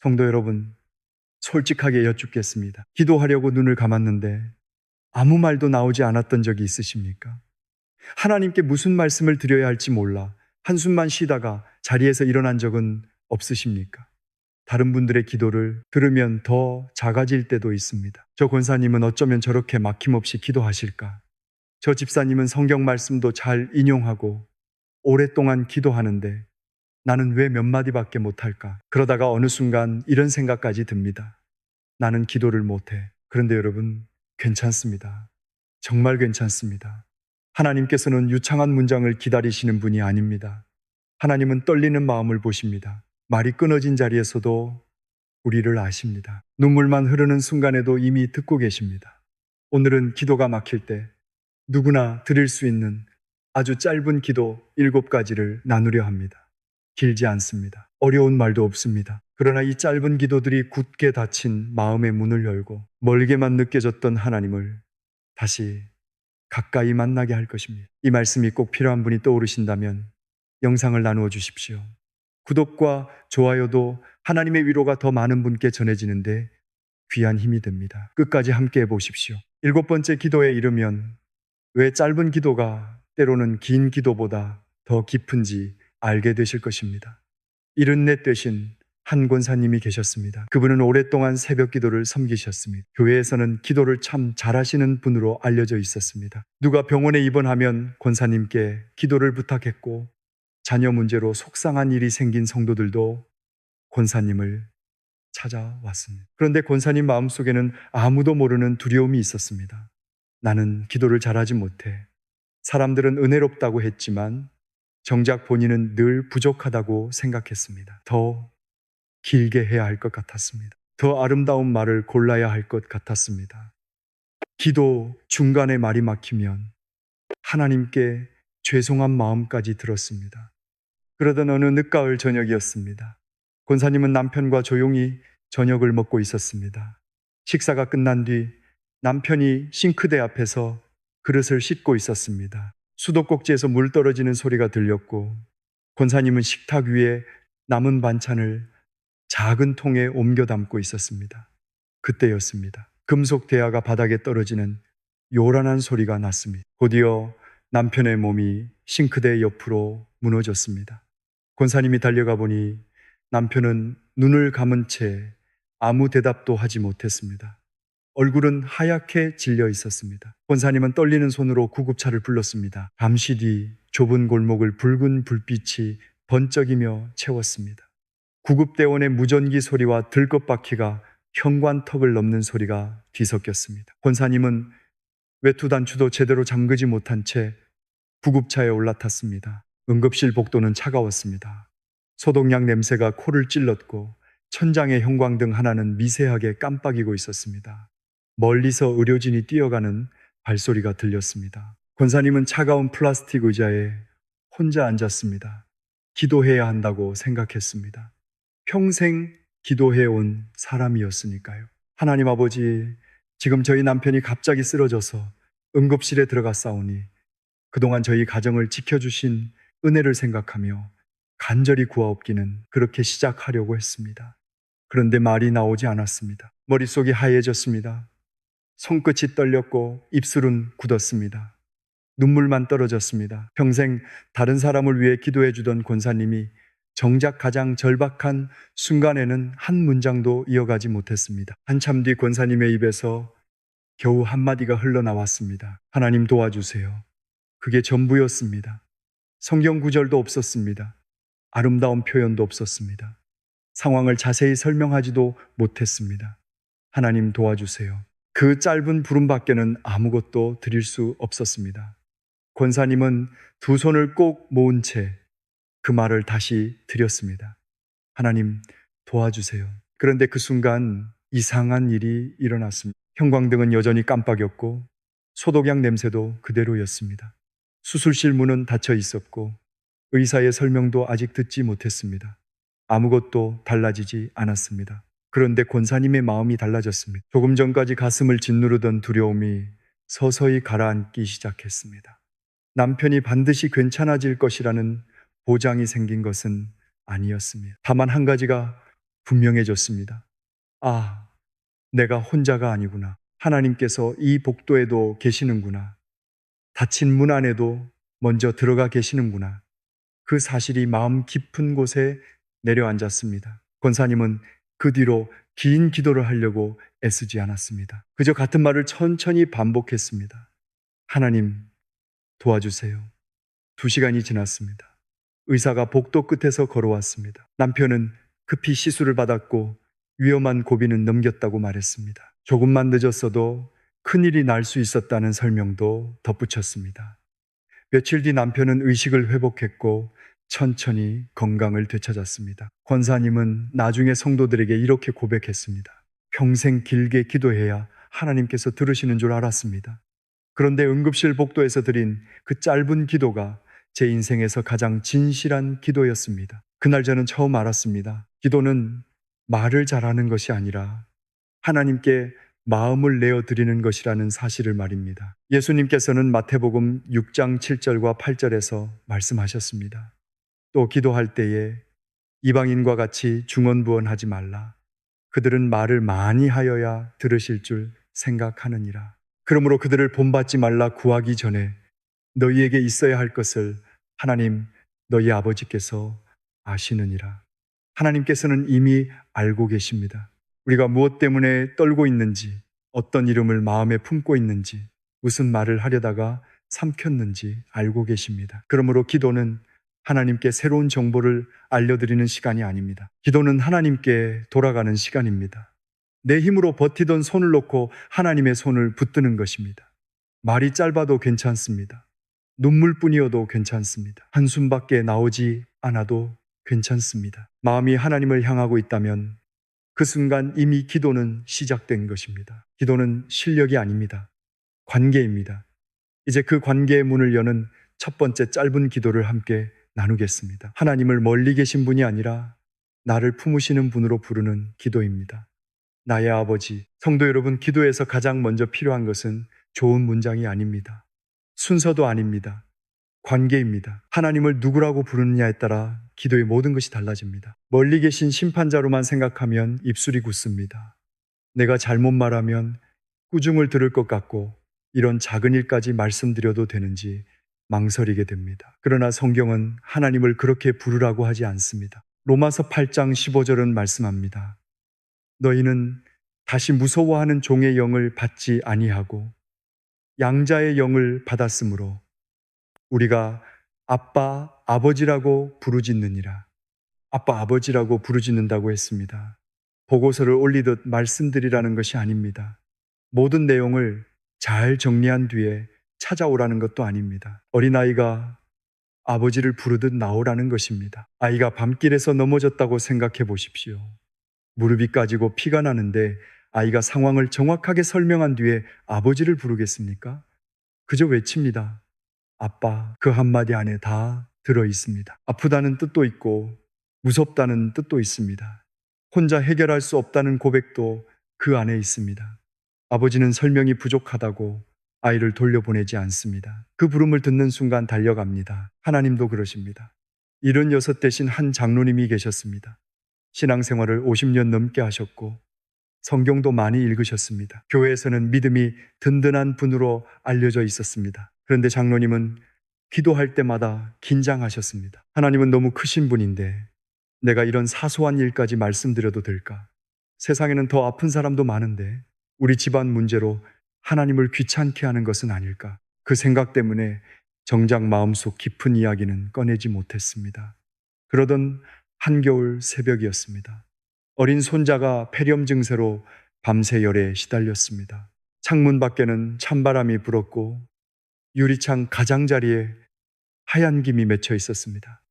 성도 여러분, 솔직하게 여쭙겠습니다. 기도하려고 눈을 감았는데 아무 말도 나오지 않았던 적이 있으십니까? 하나님께 무슨 말씀을 드려야 할지 몰라 한숨만 쉬다가 자리에서 일어난 적은 없으십니까? 다른 분들의 기도를 들으면 더 작아질 때도 있습니다. 저 권사님은 어쩌면 저렇게 막힘없이 기도하실까? 저 집사님은 성경 말씀도 잘 인용하고 오랫동안 기도하는데 나는 왜 몇 마디밖에 못할까? 그러다가 어느 순간 이런 생각까지 듭니다. 나는 기도를 못해. 그런데 여러분, 괜찮습니다. 정말 괜찮습니다. 하나님께서는 유창한 문장을 기다리시는 분이 아닙니다. 하나님은 떨리는 마음을 보십니다. 말이 끊어진 자리에서도 우리를 아십니다. 눈물만 흐르는 순간에도 이미 듣고 계십니다. 오늘은 기도가 막힐 때 누구나 드릴 수 있는 아주 짧은 기도 7가지를 나누려 합니다. 길지 않습니다. 어려운 말도 없습니다. 그러나 이 짧은 기도들이 굳게 닫힌 마음의 문을 열고 멀게만 느껴졌던 하나님을 다시 가까이 만나게 할 것입니다. 이 말씀이 꼭 필요한 분이 떠오르신다면 영상을 나누어 주십시오. 구독과 좋아요도 하나님의 위로가 더 많은 분께 전해지는데 귀한 힘이 됩니다. 끝까지 함께 해보십시오. 7번째 기도에 이르면 왜 짧은 기도가 때로는 긴 기도보다 더 깊은지 알게 되실 것입니다. 74 되신 한 권사님이 계셨습니다. 그분은 오랫동안 새벽 기도를 섬기셨습니다. 교회에서는 기도를 참 잘하시는 분으로 알려져 있었습니다. 누가 병원에 입원하면 권사님께 기도를 부탁했고 자녀 문제로 속상한 일이 생긴 성도들도 권사님을 찾아왔습니다. 그런데 권사님 마음속에는 아무도 모르는 두려움이 있었습니다. 나는 기도를 잘하지 못해. 사람들은 은혜롭다고 했지만 정작 본인은 늘 부족하다고 생각했습니다. 더 길게 해야 할 것 같았습니다. 더 아름다운 말을 골라야 할 것 같았습니다. 기도 중간에 말이 막히면 하나님께 죄송한 마음까지 들었습니다. 그러던 어느 늦가을 저녁이었습니다. 권사님은 남편과 조용히 저녁을 먹고 있었습니다. 식사가 끝난 뒤 남편이 싱크대 앞에서 그릇을 씻고 있었습니다. 수도꼭지에서 물 떨어지는 소리가 들렸고 권사님은 식탁 위에 남은 반찬을 작은 통에 옮겨 담고 있었습니다. 그때였습니다. 금속 대야가 바닥에 떨어지는 요란한 소리가 났습니다. 곧이어 남편의 몸이 싱크대 옆으로 무너졌습니다. 권사님이 달려가 보니 남편은 눈을 감은 채 아무 대답도 하지 못했습니다. 얼굴은 하얗게 질려 있었습니다. 권사님은 떨리는 손으로 구급차를 불렀습니다. 잠시 뒤 좁은 골목을 붉은 불빛이 번쩍이며 채웠습니다. 구급대원의 무전기 소리와 들것바퀴가 현관턱을 넘는 소리가 뒤섞였습니다. 권사님은 외투단추도 제대로 잠그지 못한 채 구급차에 올라탔습니다. 응급실 복도는 차가웠습니다. 소독약 냄새가 코를 찔렀고 천장의 형광등 하나는 미세하게 깜빡이고 있었습니다. 멀리서 의료진이 뛰어가는 발소리가 들렸습니다. 권사님은 차가운 플라스틱 의자에 혼자 앉았습니다. 기도해야 한다고 생각했습니다. 평생 기도해온 사람이었으니까요. 하나님 아버지, 지금 저희 남편이 갑자기 쓰러져서 응급실에 들어갔사오니 그동안 저희 가정을 지켜주신 은혜를 생각하며 간절히 구하옵기는 그렇게 시작하려고 했습니다. 그런데 말이 나오지 않았습니다. 머릿속이 하얘졌습니다. 손끝이 떨렸고 입술은 굳었습니다. 눈물만 떨어졌습니다. 평생 다른 사람을 위해 기도해 주던 권사님이 정작 가장 절박한 순간에는 한 문장도 이어가지 못했습니다. 한참 뒤 권사님의 입에서 겨우 한마디가 흘러나왔습니다. 하나님 도와주세요. 그게 전부였습니다. 성경 구절도 없었습니다. 아름다운 표현도 없었습니다. 상황을 자세히 설명하지도 못했습니다. 하나님 도와주세요. 그 짧은 부름밖에는 아무것도 드릴 수 없었습니다. 권사님은 두 손을 꼭 모은 채 그 말을 다시 드렸습니다. 하나님 도와주세요. 그런데 그 순간 이상한 일이 일어났습니다. 형광등은 여전히 깜빡였고 소독약 냄새도 그대로였습니다. 수술실 문은 닫혀 있었고 의사의 설명도 아직 듣지 못했습니다. 아무것도 달라지지 않았습니다. 그런데 권사님의 마음이 달라졌습니다. 조금 전까지 가슴을 짓누르던 두려움이 서서히 가라앉기 시작했습니다. 남편이 반드시 괜찮아질 것이라는 보장이 생긴 것은 아니었습니다. 다만 한 가지가 분명해졌습니다. 아, 내가 혼자가 아니구나. 하나님께서 이 복도에도 계시는구나. 닫힌 문 안에도 먼저 들어가 계시는구나. 그 사실이 마음 깊은 곳에 내려앉았습니다. 권사님은 그 뒤로 긴 기도를 하려고 애쓰지 않았습니다. 그저 같은 말을 천천히 반복했습니다. 하나님, 도와주세요. 2시간이 지났습니다. 의사가 복도 끝에서 걸어왔습니다. 남편은 급히 시술을 받았고 위험한 고비는 넘겼다고 말했습니다. 조금만 늦었어도 큰일이 날 수 있었다는 설명도 덧붙였습니다. 며칠 뒤 남편은 의식을 회복했고 천천히 건강을 되찾았습니다. 권사님은 나중에 성도들에게 이렇게 고백했습니다. 평생 길게 기도해야 하나님께서 들으시는 줄 알았습니다. 그런데 응급실 복도에서 드린 그 짧은 기도가 제 인생에서 가장 진실한 기도였습니다. 그날 저는 처음 알았습니다. 기도는 말을 잘하는 것이 아니라 하나님께 마음을 내어 드리는 것이라는 사실을 말입니다. 예수님께서는 마태복음 6장 7절과 8절에서 말씀하셨습니다. 또 기도할 때에 이방인과 같이 중언부언하지 말라. 그들은 말을 많이 하여야 들으실 줄 생각하느니라. 그러므로 그들을 본받지 말라. 구하기 전에 너희에게 있어야 할 것을 하나님 너희 아버지께서 아시느니라. 하나님께서는 이미 알고 계십니다. 우리가 무엇 때문에 떨고 있는지, 어떤 이름을 마음에 품고 있는지, 무슨 말을 하려다가 삼켰는지 알고 계십니다. 그러므로 기도는 하나님께 새로운 정보를 알려드리는 시간이 아닙니다. 기도는 하나님께 돌아가는 시간입니다. 내 힘으로 버티던 손을 놓고 하나님의 손을 붙드는 것입니다. 말이 짧아도 괜찮습니다. 눈물뿐이어도 괜찮습니다. 한숨밖에 나오지 않아도 괜찮습니다. 마음이 하나님을 향하고 있다면 그 순간 이미 기도는 시작된 것입니다. 기도는 실력이 아닙니다. 관계입니다. 이제 그 관계의 문을 여는 첫 번째 짧은 기도를 함께 나누겠습니다. 하나님을 멀리 계신 분이 아니라 나를 품으시는 분으로 부르는 기도입니다. 나의 아버지, 성도 여러분, 기도에서 가장 먼저 필요한 것은 좋은 문장이 아닙니다. 순서도 아닙니다. 관계입니다. 하나님을 누구라고 부르느냐에 따라 기도의 모든 것이 달라집니다. 멀리 계신 심판자로만 생각하면 입술이 굳습니다. 내가 잘못 말하면 꾸중을 들을 것 같고 이런 작은 일까지 말씀드려도 되는지 망설이게 됩니다. 그러나 성경은 하나님을 그렇게 부르라고 하지 않습니다. 로마서 8장 15절은 말씀합니다. 너희는 다시 무서워하는 종의 영을 받지 아니하고 양자의 영을 받았으므로 우리가 아빠, 아버지라고 부르짖느니라. 아빠, 아버지라고 부르짖는다고 했습니다. 보고서를 올리듯 말씀드리라는 것이 아닙니다. 모든 내용을 잘 정리한 뒤에 찾아오라는 것도 아닙니다. 어린아이가 아버지를 부르듯 나오라는 것입니다. 아이가 밤길에서 넘어졌다고 생각해 보십시오. 무릎이 까지고 피가 나는데 아이가 상황을 정확하게 설명한 뒤에 아버지를 부르겠습니까? 그저 외칩니다. 아빠, 그 한마디 안에 다 들어 있습니다. 아프다는 뜻도 있고 무섭다는 뜻도 있습니다. 혼자 해결할 수 없다는 고백도 그 안에 있습니다. 아버지는 설명이 부족하다고 아이를 돌려보내지 않습니다. 그 부름을 듣는 순간 달려갑니다. 하나님도 그러십니다. 76 되신 한 장로님이 계셨습니다. 신앙생활을 50년 넘게 하셨고 성경도 많이 읽으셨습니다. 교회에서는 믿음이 든든한 분으로 알려져 있었습니다. 그런데 장로님은 기도할 때마다 긴장하셨습니다. 하나님은 너무 크신 분인데 내가 이런 사소한 일까지 말씀드려도 될까? 세상에는 더 아픈 사람도 많은데 우리 집안 문제로 하나님을 귀찮게 하는 것은 아닐까? 그 생각 때문에 정작 마음속 깊은 이야기는 꺼내지 못했습니다. 그러던 한겨울 새벽이었습니다. 어린 손자가 폐렴 증세로 밤새 열에 시달렸습니다. 창문 밖에는 찬바람이 불었고 유리창 가장자리에 하얀 김이 맺혀 있었습니다.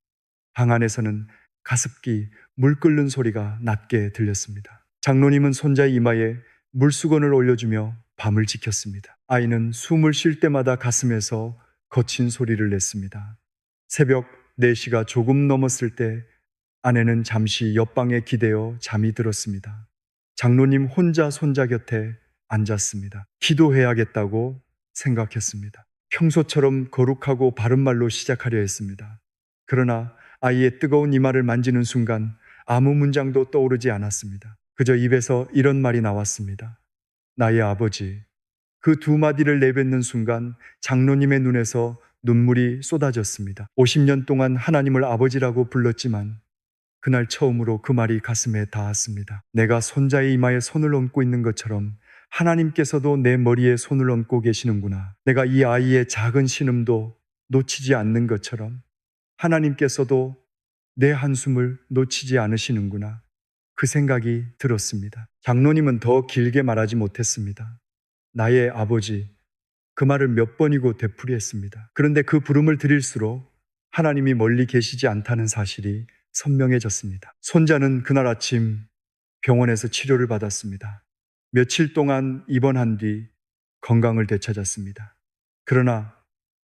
방 안에서는 가습기, 물 끓는 소리가 낮게 들렸습니다. 장로님은 손자의 이마에 물수건을 올려주며 밤을 지켰습니다. 아이는 숨을 쉴 때마다 가슴에서 거친 소리를 냈습니다. 새벽 4시가 조금 넘었을 때 아내는 잠시 옆방에 기대어 잠이 들었습니다. 장로님 혼자 손자 곁에 앉았습니다. 기도해야겠다고 생각했습니다. 평소처럼 거룩하고 바른 말로 시작하려 했습니다. 그러나 아이의 뜨거운 이마를 만지는 순간 아무 문장도 떠오르지 않았습니다. 그저 입에서 이런 말이 나왔습니다. 나의 아버지. 그 두 마디를 내뱉는 순간 장로님의 눈에서 눈물이 쏟아졌습니다. 50년 동안 하나님을 아버지라고 불렀지만 그날 처음으로 그 말이 가슴에 닿았습니다. 내가 손자의 이마에 손을 얹고 있는 것처럼 하나님께서도 내 머리에 손을 얹고 계시는구나. 내가 이 아이의 작은 신음도 놓치지 않는 것처럼 하나님께서도 내 한숨을 놓치지 않으시는구나. 그 생각이 들었습니다. 장로님은 더 길게 말하지 못했습니다. 나의 아버지, 그 말을 몇 번이고 되풀이했습니다. 그런데 그 부름을 드릴수록 하나님이 멀리 계시지 않다는 사실이 선명해졌습니다. 손자는 그날 아침 병원에서 치료를 받았습니다. 며칠 동안 입원한 뒤 건강을 되찾았습니다. 그러나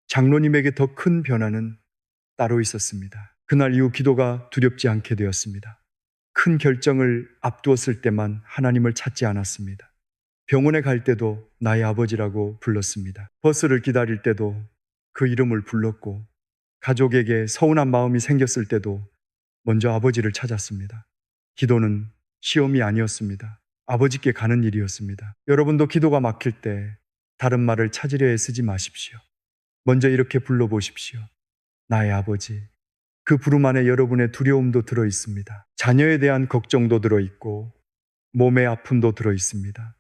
장로님에게 더 큰 변화는 따로 있었습니다. 그날 이후 기도가 두렵지 않게 되었습니다. 큰 결정을 앞두었을 때만 하나님을 찾지 않았습니다. 병원에 갈 때도 나의 아버지라고 불렀습니다. 버스를 기다릴 때도 그 이름을 불렀고, 가족에게 서운한 마음이 생겼을 때도 먼저 아버지를 찾았습니다. 기도는 시험이 아니었습니다. 아버지께 가는 일이었습니다. 여러분도 기도가 막힐 때 다른 말을 찾으려 애쓰지 마십시오. 먼저 이렇게 불러보십시오. 나의 아버지. 그 부름 안에 여러분의 두려움도 들어 있습니다. 자녀에 대한 걱정도 들어 있고 몸의 아픔도 들어 있습니다.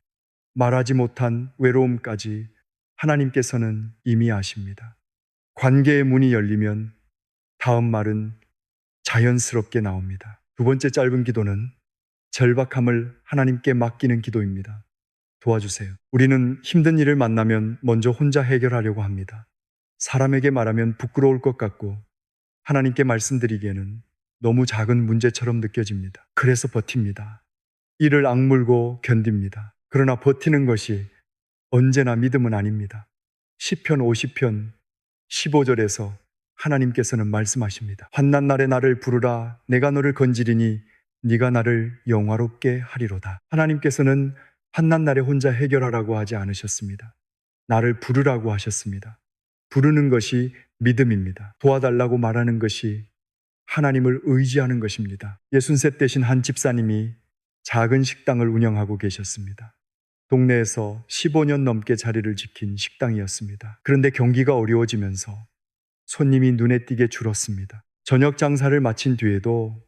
말하지 못한 외로움까지 하나님께서는 이미 아십니다. 관계의 문이 열리면 다음 말은 자연스럽게 나옵니다. 두 번째 짧은 기도는 절박함을 하나님께 맡기는 기도입니다. 도와주세요. 우리는 힘든 일을 만나면 먼저 혼자 해결하려고 합니다. 사람에게 말하면 부끄러울 것 같고 하나님께 말씀드리기에는 너무 작은 문제처럼 느껴집니다. 그래서 버팁니다. 이를 악물고 견딥니다. 그러나 버티는 것이 언제나 믿음은 아닙니다. 시편 50편 15절에서 하나님께서는 말씀하십니다. 환난 날에 나를 부르라. 내가 너를 건지리니 네가 나를 영화롭게 하리로다. 하나님께서는 환난 날에 혼자 해결하라고 하지 않으셨습니다. 나를 부르라고 하셨습니다. 부르는 것이 믿음입니다. 도와달라고 말하는 것이 하나님을 의지하는 것입니다. 63 되신 한 집사님이 작은 식당을 운영하고 계셨습니다. 동네에서 15년 넘게 자리를 지킨 식당이었습니다. 그런데 경기가 어려워지면서 손님이 눈에 띄게 줄었습니다. 저녁 장사를 마친 뒤에도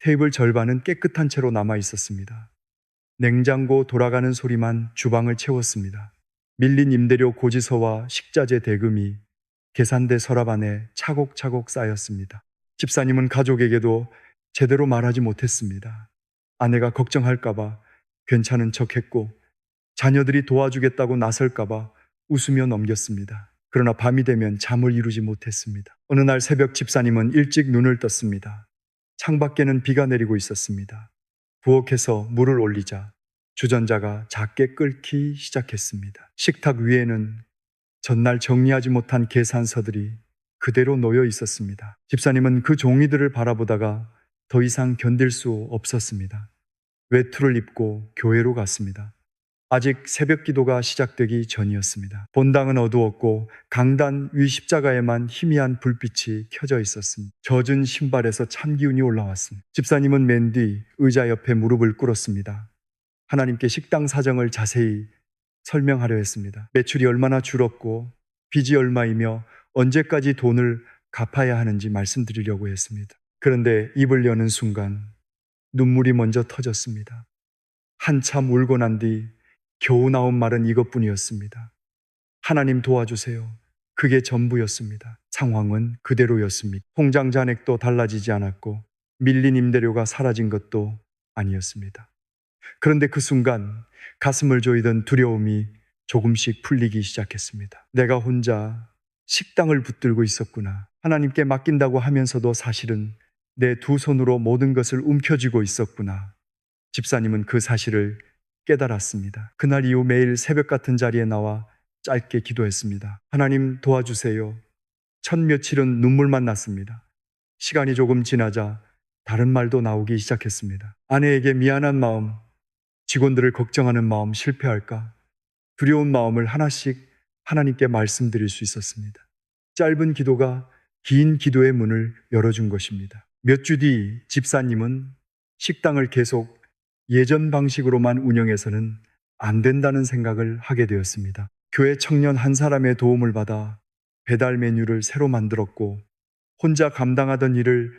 테이블 절반은 깨끗한 채로 남아 있었습니다. 냉장고 돌아가는 소리만 주방을 채웠습니다. 밀린 임대료 고지서와 식자재 대금이 계산대 서랍 안에 차곡차곡 쌓였습니다. 집사님은 가족에게도 제대로 말하지 못했습니다. 아내가 걱정할까봐 괜찮은 척했고 자녀들이 도와주겠다고 나설까봐 웃으며 넘겼습니다. 그러나 밤이 되면 잠을 이루지 못했습니다. 어느 날 새벽 집사님은 일찍 눈을 떴습니다. 창밖에는 비가 내리고 있었습니다. 부엌에서 물을 올리자 주전자가 작게 끓기 시작했습니다. 식탁 위에는 전날 정리하지 못한 계산서들이 그대로 놓여 있었습니다. 집사님은 그 종이들을 바라보다가 더 이상 견딜 수 없었습니다. 외투를 입고 교회로 갔습니다. 아직 새벽 기도가 시작되기 전이었습니다. 본당은 어두웠고 강단 위 십자가에만 희미한 불빛이 켜져 있었습니다. 젖은 신발에서 찬 기운이 올라왔습니다. 집사님은 맨 뒤 의자 옆에 무릎을 꿇었습니다. 하나님께 식당 사정을 자세히 설명하려 했습니다. 매출이 얼마나 줄었고 빚이 얼마이며 언제까지 돈을 갚아야 하는지 말씀드리려고 했습니다. 그런데 입을 여는 순간 눈물이 먼저 터졌습니다. 한참 울고 난 뒤 겨우 나온 말은 이것뿐이었습니다. 하나님 도와주세요. 그게 전부였습니다. 상황은 그대로였습니다. 통장 잔액도 달라지지 않았고 밀린 임대료가 사라진 것도 아니었습니다. 그런데 그 순간 가슴을 조이던 두려움이 조금씩 풀리기 시작했습니다. 내가 혼자 식당을 붙들고 있었구나. 하나님께 맡긴다고 하면서도 사실은 내 두 손으로 모든 것을 움켜쥐고 있었구나. 집사님은 그 사실을 깨달았습니다. 그날 이후 매일 새벽 같은 자리에 나와 짧게 기도했습니다. 하나님 도와주세요. 첫 며칠은 눈물만 났습니다. 시간이 조금 지나자 다른 말도 나오기 시작했습니다. 아내에게 미안한 마음, 직원들을 걱정하는 마음 실패할까? 두려운 마음을 하나씩 하나님께 말씀드릴 수 있었습니다. 짧은 기도가 긴 기도의 문을 열어준 것입니다. 몇 주 뒤 집사님은 식당을 계속 예전 방식으로만 운영해서는 안 된다는 생각을 하게 되었습니다. 교회 청년 한 사람의 도움을 받아 배달 메뉴를 새로 만들었고 혼자 감당하던 일을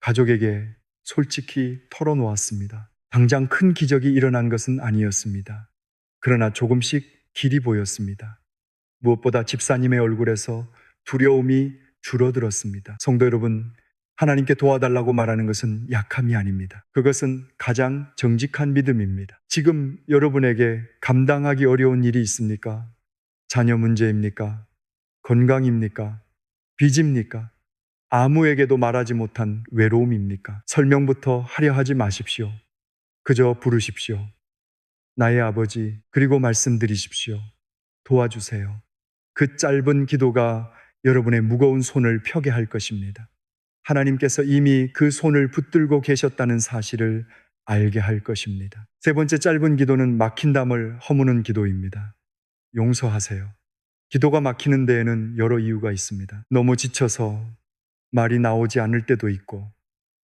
가족에게 솔직히 털어놓았습니다. 당장 큰 기적이 일어난 것은 아니었습니다. 그러나 조금씩 길이 보였습니다. 무엇보다 집사님의 얼굴에서 두려움이 줄어들었습니다. 성도 여러분, 하나님께 도와달라고 말하는 것은 약함이 아닙니다. 그것은 가장 정직한 믿음입니다. 지금 여러분에게 감당하기 어려운 일이 있습니까? 자녀 문제입니까? 건강입니까? 빚입니까? 아무에게도 말하지 못한 외로움입니까? 설명부터 하려 하지 마십시오. 그저 부르십시오. 나의 아버지, 그리고 말씀드리십시오. 도와주세요. 그 짧은 기도가 여러분의 무거운 손을 펴게 할 것입니다. 하나님께서 이미 그 손을 붙들고 계셨다는 사실을 알게 할 것입니다. 세 번째 짧은 기도는 막힌 담을 허무는 기도입니다. 용서하세요. 기도가 막히는 데에는 여러 이유가 있습니다. 너무 지쳐서 말이 나오지 않을 때도 있고,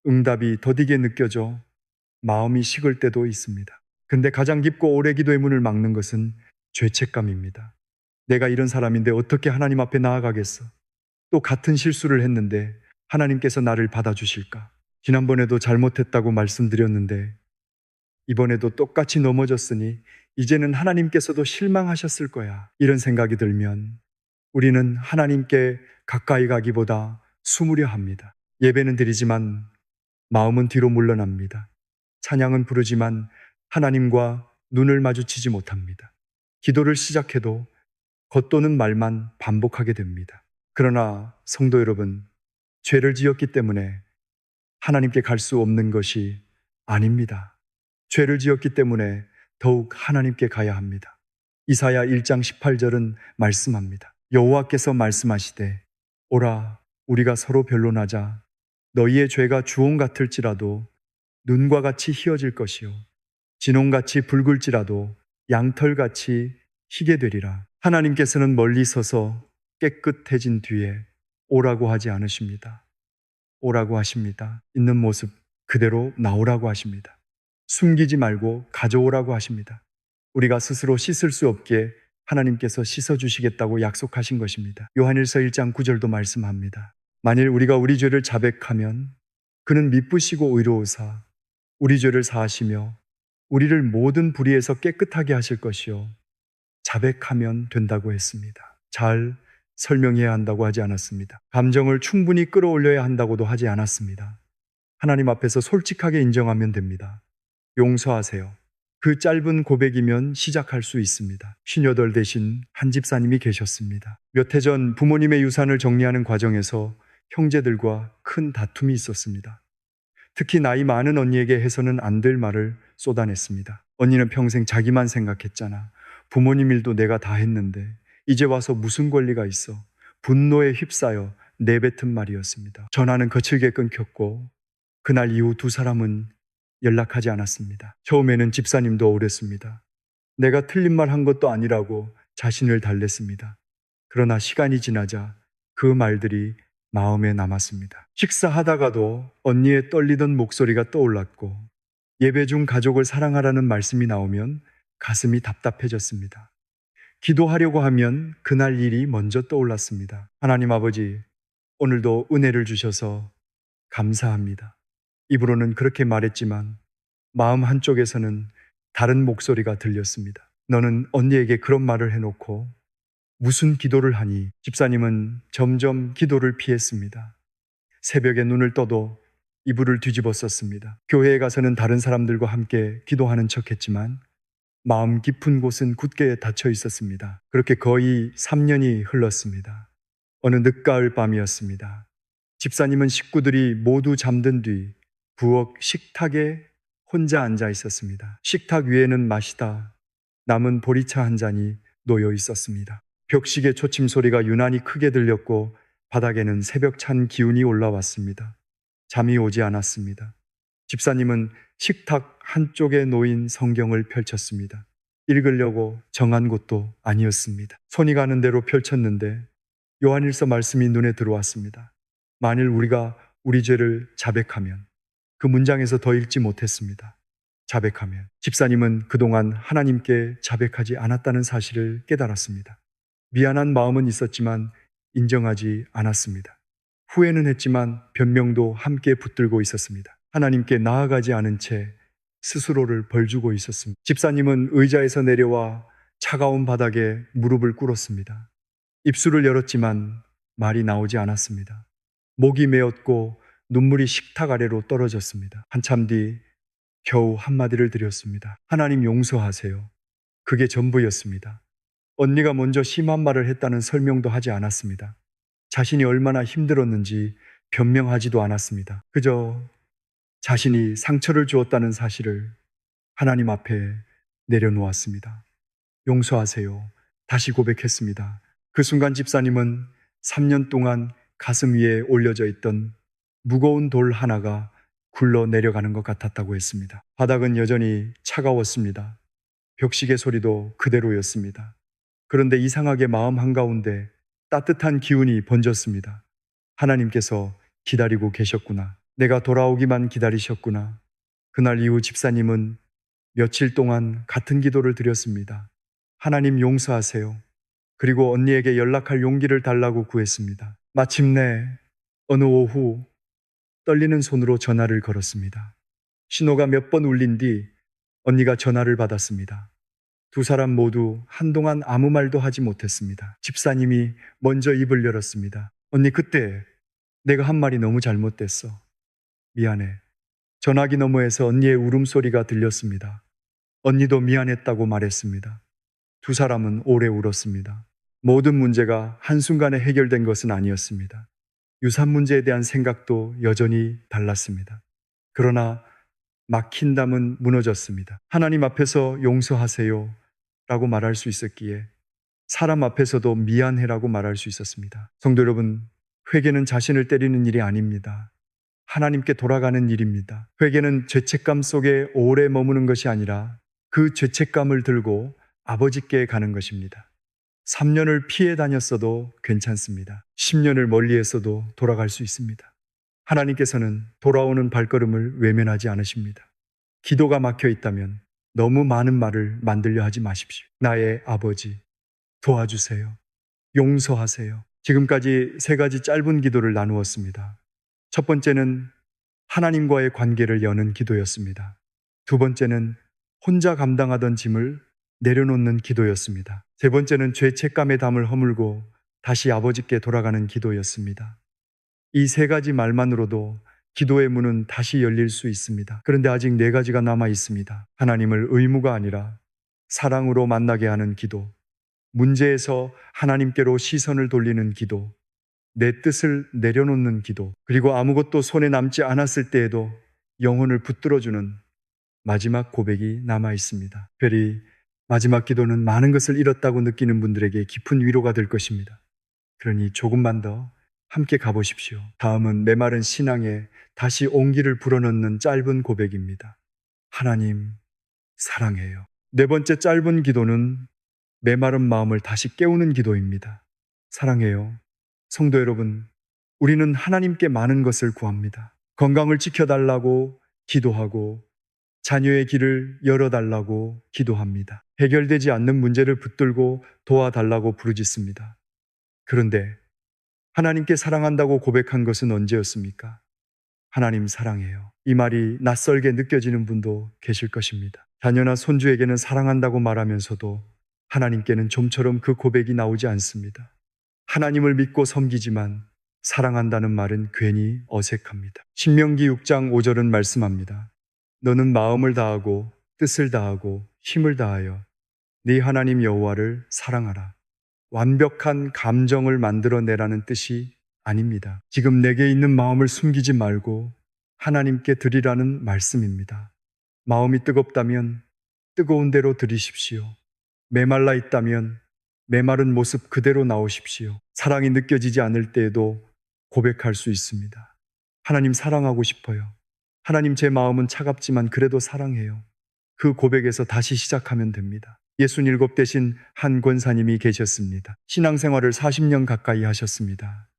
응답이 더디게 느껴져 마음이 식을 때도 있습니다. 근데 가장 깊고 오래 기도의 문을 막는 것은 죄책감입니다. 내가 이런 사람인데 어떻게 하나님 앞에 나아가겠어? 또 같은 실수를 했는데 하나님께서 나를 받아주실까? 지난번에도 잘못했다고 말씀드렸는데 이번에도 똑같이 넘어졌으니 이제는 하나님께서도 실망하셨을 거야. 이런 생각이 들면 우리는 하나님께 가까이 가기보다 숨으려 합니다. 예배는 드리지만 마음은 뒤로 물러납니다. 찬양은 부르지만 하나님과 눈을 마주치지 못합니다. 기도를 시작해도 겉도는 말만 반복하게 됩니다. 그러나 성도 여러분, 죄를 지었기 때문에 하나님께 갈 수 없는 것이 아닙니다. 죄를 지었기 때문에 더욱 하나님께 가야 합니다. 이사야 1장 18절은 말씀합니다. 여호와께서 말씀하시되 오라 우리가 서로 변론하자. 너희의 죄가 주홍 같을지라도 눈과 같이 희어질 것이요 진홍같이 붉을지라도 양털같이 희게 되리라. 하나님께서는 멀리 서서 깨끗해진 뒤에 오라고 하지 않으십니다. 오라고 하십니다. 있는 모습 그대로 나오라고 하십니다. 숨기지 말고 가져오라고 하십니다. 우리가 스스로 씻을 수 없게 하나님께서 씻어주시겠다고 약속하신 것입니다. 요한일서 1장 9절도 말씀합니다. 만일 우리가 우리 죄를 자백하면 그는 미쁘시고 의로우사 우리 죄를 사하시며 우리를 모든 불의에서 깨끗하게 하실 것이요 자백하면 된다고 했습니다. 잘 설명해야 한다고 하지 않았습니다. 감정을 충분히 끌어올려야 한다고도 하지 않았습니다. 하나님 앞에서 솔직하게 인정하면 됩니다. 용서하세요. 그 짧은 고백이면 시작할 수 있습니다. 58 대신 한 집사님이 계셨습니다. 몇 해 전 부모님의 유산을 정리하는 과정에서 형제들과 큰 다툼이 있었습니다. 특히 나이 많은 언니에게 해서는 안 될 말을 쏟아냈습니다. 언니는 평생 자기만 생각했잖아. 부모님 일도 내가 다 했는데 이제 와서 무슨 권리가 있어. 분노에 휩싸여 내뱉은 말이었습니다. 전화는 거칠게 끊겼고 그날 이후 두 사람은 연락하지 않았습니다. 처음에는 집사님도 억울했습니다. 내가 틀린 말 한 것도 아니라고 자신을 달랬습니다. 그러나 시간이 지나자 그 말들이 마음에 남았습니다. 식사하다가도 언니의 떨리던 목소리가 떠올랐고 예배 중 가족을 사랑하라는 말씀이 나오면 가슴이 답답해졌습니다. 기도하려고 하면 그날 일이 먼저 떠올랐습니다. 하나님 아버지, 오늘도 은혜를 주셔서 감사합니다. 입으로는 그렇게 말했지만 마음 한쪽에서는 다른 목소리가 들렸습니다. 너는 언니에게 그런 말을 해놓고 무슨 기도를 하니? 집사님은 점점 기도를 피했습니다. 새벽에 눈을 떠도 이불을 뒤집어 썼습니다. 교회에 가서는 다른 사람들과 함께 기도하는 척했지만 마음 깊은 곳은 굳게 닫혀 있었습니다. 그렇게 거의 3년이 흘렀습니다. 어느 늦가을 밤이었습니다. 집사님은 식구들이 모두 잠든 뒤 부엌 식탁에 혼자 앉아 있었습니다. 식탁 위에는 마시다 남은 보리차 한 잔이 놓여 있었습니다. 벽식의 초침 소리가 유난히 크게 들렸고 바닥에는 새벽 찬 기운이 올라왔습니다. 잠이 오지 않았습니다. 집사님은 식탁 한쪽에 놓인 성경을 펼쳤습니다. 읽으려고 정한 곳도 아니었습니다. 손이 가는 대로 펼쳤는데 요한일서 말씀이 눈에 들어왔습니다. 만일 우리가 우리 죄를 자백하면 그 문장에서 더 읽지 못했습니다. 자백하면. 집사님은 그동안 하나님께 자백하지 않았다는 사실을 깨달았습니다. 미안한 마음은 있었지만 인정하지 않았습니다. 후회는 했지만 변명도 함께 붙들고 있었습니다. 하나님께 나아가지 않은 채 스스로를 벌주고 있었습니다. 집사님은 의자에서 내려와 차가운 바닥에 무릎을 꿇었습니다. 입술을 열었지만 말이 나오지 않았습니다. 목이 메었고 눈물이 식탁 아래로 떨어졌습니다. 한참 뒤 겨우 한마디를 드렸습니다. 하나님 용서하세요. 그게 전부였습니다. 언니가 먼저 심한 말을 했다는 설명도 하지 않았습니다. 자신이 얼마나 힘들었는지 변명하지도 않았습니다. 그저 자신이 상처를 주었다는 사실을 하나님 앞에 내려놓았습니다. 용서하세요. 다시 고백했습니다. 그 순간 집사님은 3년 동안 가슴 위에 올려져 있던 무거운 돌 하나가 굴러 내려가는 것 같았다고 했습니다. 바닥은 여전히 차가웠습니다. 벽시계 소리도 그대로였습니다. 그런데 이상하게 마음 한가운데 따뜻한 기운이 번졌습니다. 하나님께서 기다리고 계셨구나. 내가 돌아오기만 기다리셨구나. 그날 이후 집사님은 며칠 동안 같은 기도를 드렸습니다. 하나님 용서하세요. 그리고 언니에게 연락할 용기를 달라고 구했습니다. 마침내 어느 오후 떨리는 손으로 전화를 걸었습니다. 신호가 몇 번 울린 뒤 언니가 전화를 받았습니다. 두 사람 모두 한동안 아무 말도 하지 못했습니다. 집사님이 먼저 입을 열었습니다. 언니, 그때 내가 한 말이 너무 잘못됐어. 미안해. 전화기 너머에서 언니의 울음소리가 들렸습니다. 언니도 미안했다고 말했습니다. 두 사람은 오래 울었습니다. 모든 문제가 한순간에 해결된 것은 아니었습니다. 유산 문제에 대한 생각도 여전히 달랐습니다. 그러나 막힌 담은 무너졌습니다. 하나님 앞에서 용서하세요 라고 말할 수 있었기에 사람 앞에서도 미안해라고 말할 수 있었습니다. 성도 여러분, 회개는 자신을 때리는 일이 아닙니다. 하나님께 돌아가는 일입니다. 회개는 죄책감 속에 오래 머무는 것이 아니라 그 죄책감을 들고 아버지께 가는 것입니다. 3년을 피해 다녔어도 괜찮습니다. 10년을 멀리했어도 돌아갈 수 있습니다. 하나님께서는 돌아오는 발걸음을 외면하지 않으십니다. 기도가 막혀 있다면 너무 많은 말을 만들려 하지 마십시오. 나의 아버지, 도와주세요. 용서하세요. 지금까지 3가지 짧은 기도를 나누었습니다. 첫 번째는 하나님과의 관계를 여는 기도였습니다. 두 번째는 혼자 감당하던 짐을 내려놓는 기도였습니다. 세 번째는 죄책감의 담을 허물고 다시 아버지께 돌아가는 기도였습니다. 이 3가지 말만으로도 기도의 문은 다시 열릴 수 있습니다. 그런데 아직 4가지가 남아 있습니다. 하나님을 의무가 아니라 사랑으로 만나게 하는 기도, 문제에서 하나님께로 시선을 돌리는 기도, 내 뜻을 내려놓는 기도, 그리고 아무것도 손에 남지 않았을 때에도 영혼을 붙들어주는 마지막 고백이 남아 있습니다. 특별히 마지막 기도는 많은 것을 잃었다고 느끼는 분들에게 깊은 위로가 될 것입니다. 그러니 조금만 더 함께 가보십시오. 다음은 메마른 신앙에 다시 온기를 불어넣는 짧은 고백입니다. 하나님, 사랑해요. 4번째 짧은 기도는 메마른 마음을 다시 깨우는 기도입니다. 사랑해요. 성도 여러분, 우리는 하나님께 많은 것을 구합니다. 건강을 지켜달라고 기도하고 자녀의 길을 열어달라고 기도합니다. 해결되지 않는 문제를 붙들고 도와달라고 부르짖습니다. 그런데 하나님께 사랑한다고 고백한 것은 언제였습니까? 하나님 사랑해요. 이 말이 낯설게 느껴지는 분도 계실 것입니다. 자녀나 손주에게는 사랑한다고 말하면서도 하나님께는 좀처럼 그 고백이 나오지 않습니다. 하나님을 믿고 섬기지만 사랑한다는 말은 괜히 어색합니다. 신명기 6장 5절은 말씀합니다. 너는 마음을 다하고 뜻을 다하고 힘을 다하여 네 하나님 여호와를 사랑하라. 완벽한 감정을 만들어내라는 뜻이 아닙니다. 지금 내게 있는 마음을 숨기지 말고 하나님께 드리라는 말씀입니다. 마음이 뜨겁다면 뜨거운 대로 드리십시오. 메말라 있다면 메마른 모습 그대로 나오십시오. 사랑이 느껴지지 않을 때에도 고백할 수 있습니다. 하나님 사랑하고 싶어요. 하나님 제 마음은 차갑지만 그래도 사랑해요. 그 고백에서 다시 시작하면 됩니다. 67 대신 한 권사님이 계셨습니다. 신앙생활을 40년 가까이 하셨습니다.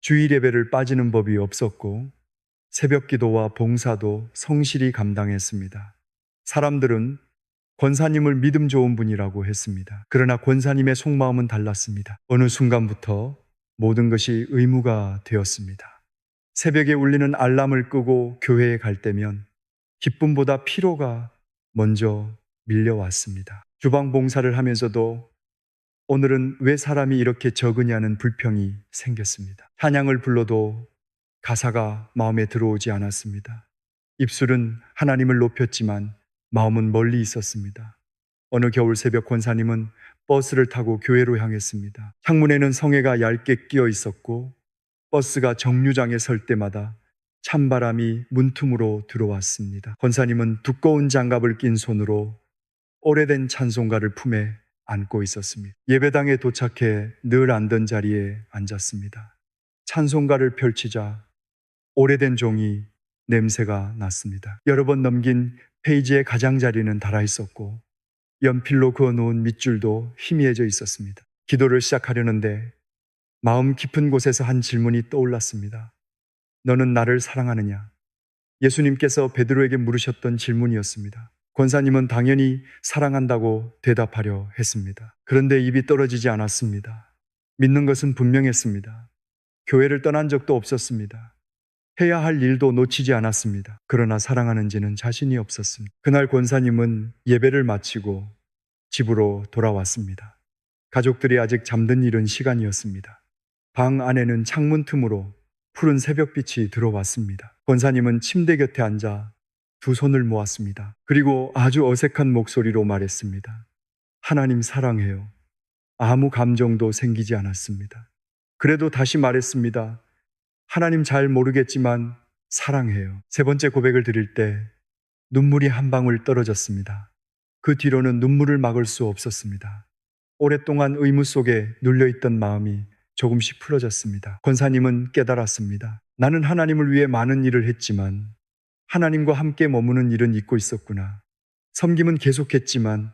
주일 예배를 빠지는 법이 없었고 새벽 기도와 봉사도 성실히 감당했습니다. 사람들은 권사님을 믿음 좋은 분이라고 했습니다. 그러나 권사님의 속마음은 달랐습니다. 어느 순간부터 모든 것이 의무가 되었습니다. 새벽에 울리는 알람을 끄고 교회에 갈 때면 기쁨보다 피로가 먼저 밀려왔습니다. 주방 봉사를 하면서도 오늘은 왜 사람이 이렇게 적으냐는 불평이 생겼습니다. 찬양을 불러도 가사가 마음에 들어오지 않았습니다. 입술은 하나님을 높였지만 마음은 멀리 있었습니다. 어느 겨울 새벽 권사님은 버스를 타고 교회로 향했습니다. 창문에는 성에가 얇게 끼어 있었고 버스가 정류장에 설 때마다 찬바람이 문틈으로 들어왔습니다. 권사님은 두꺼운 장갑을 낀 손으로 오래된 찬송가를 품에 안고 있었습니다. 예배당에 도착해 늘 앉던 자리에 앉았습니다. 찬송가를 펼치자 오래된 종이 냄새가 났습니다. 여러 번 넘긴 페이지의 가장자리는 닳아 있었고 연필로 그어놓은 밑줄도 희미해져 있었습니다. 기도를 시작하려는데 마음 깊은 곳에서 한 질문이 떠올랐습니다. 너는 나를 사랑하느냐? 예수님께서 베드로에게 물으셨던 질문이었습니다. 권사님은 당연히 사랑한다고 대답하려 했습니다. 그런데 입이 떨어지지 않았습니다. 믿는 것은 분명했습니다. 교회를 떠난 적도 없었습니다. 해야 할 일도 놓치지 않았습니다. 그러나 사랑하는지는 자신이 없었습니다. 그날 권사님은 예배를 마치고 집으로 돌아왔습니다. 가족들이 아직 잠든 이른 시간이었습니다. 방 안에는 창문 틈으로 푸른 새벽빛이 들어왔습니다. 권사님은 침대 곁에 앉아 두 손을 모았습니다. 그리고 아주 어색한 목소리로 말했습니다. 하나님 사랑해요. 아무 감정도 생기지 않았습니다. 그래도 다시 말했습니다. 하나님 잘 모르겠지만 사랑해요. 세 번째 고백을 드릴 때 눈물이 한 방울 떨어졌습니다. 그 뒤로는 눈물을 막을 수 없었습니다. 오랫동안 의무 속에 눌려있던 마음이 조금씩 풀어졌습니다. 권사님은 깨달았습니다. 나는 하나님을 위해 많은 일을 했지만 하나님과 함께 머무는 일은 잊고 있었구나. 섬김은 계속했지만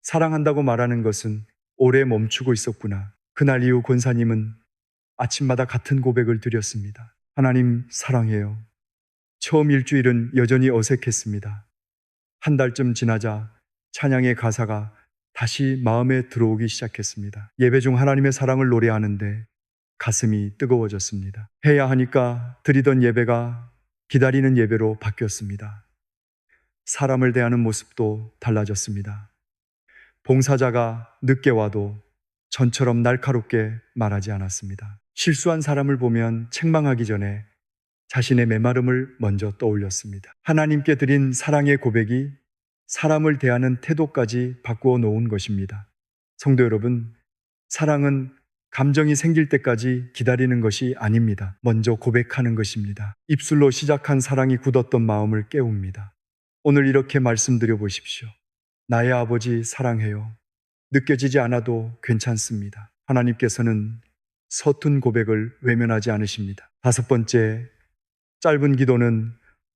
사랑한다고 말하는 것은 오래 멈추고 있었구나. 그날 이후 권사님은 아침마다 같은 고백을 드렸습니다. 하나님 사랑해요. 처음 일주일은 여전히 어색했습니다. 한 달쯤 지나자 찬양의 가사가 다시 마음에 들어오기 시작했습니다. 예배 중 하나님의 사랑을 노래하는데 가슴이 뜨거워졌습니다. 해야 하니까 드리던 예배가 기다리는 예배로 바뀌었습니다. 사람을 대하는 모습도 달라졌습니다. 봉사자가 늦게 와도 전처럼 날카롭게 말하지 않았습니다. 실수한 사람을 보면 책망하기 전에 자신의 메마름을 먼저 떠올렸습니다. 하나님께 드린 사랑의 고백이 사람을 대하는 태도까지 바꾸어 놓은 것입니다. 성도 여러분, 사랑은 감정이 생길 때까지 기다리는 것이 아닙니다. 먼저 고백하는 것입니다. 입술로 시작한 사랑이 굳었던 마음을 깨웁니다. 오늘 이렇게 말씀드려 보십시오. 나의 아버지 사랑해요. 느껴지지 않아도 괜찮습니다. 하나님께서는 서툰 고백을 외면하지 않으십니다. 다섯 번째, 짧은 기도는